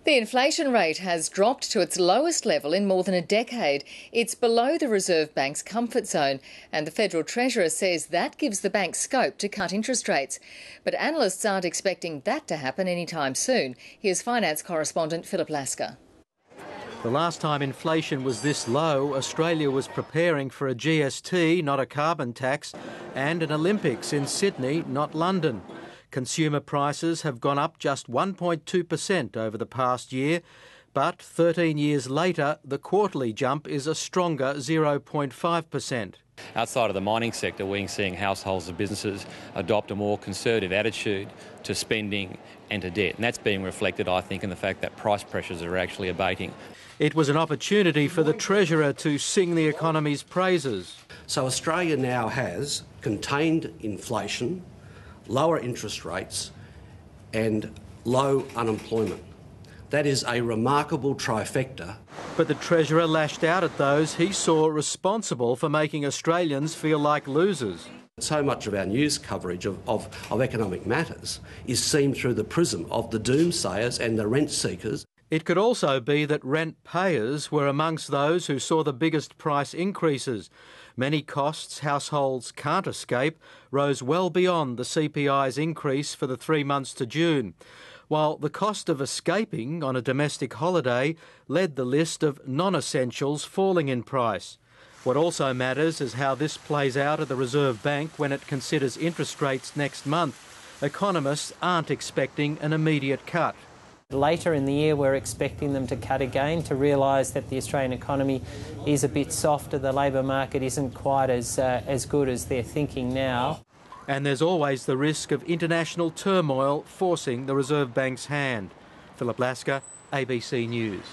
The inflation rate has dropped to its lowest level in more than a decade. It's below the Reserve Bank's comfort zone, and the Federal Treasurer says that gives the bank scope to cut interest rates. But analysts aren't expecting that to happen anytime soon. Here's finance correspondent Philip Lasker. The last time inflation was this low, Australia was preparing for a GST, not a carbon tax, and an Olympics in Sydney, not London. Consumer prices have gone up just 1.2% over the past year, but 13 years later, the quarterly jump is a stronger 0.5%. Outside of the mining sector, we're seeing households and businesses adopt a more conservative attitude to spending and to debt. And that's being reflected, I think, in the fact that price pressures are actually abating. It was an opportunity for the Treasurer to sing the economy's praises. So Australia now has contained inflation, lower interest rates and low unemployment. That is a remarkable trifecta. But the Treasurer lashed out at those he saw responsible for making Australians feel like losers. So much of our news coverage of economic matters is seen through the prism of the doomsayers and the rent seekers. It could also be that rent payers were amongst those who saw the biggest price increases. Many costs households can't escape rose well beyond the CPI's increase for the 3 months to June, while the cost of escaping on a domestic holiday led the list of non-essentials falling in price. What also matters is how this plays out at the Reserve Bank when it considers interest rates next month. Economists aren't expecting an immediate cut. Later in the year, we're expecting them to cut again to realise that the Australian economy is a bit softer. The labour market isn't quite as good as they're thinking now. And there's always the risk of international turmoil forcing the Reserve Bank's hand. Philip Lasker, ABC News.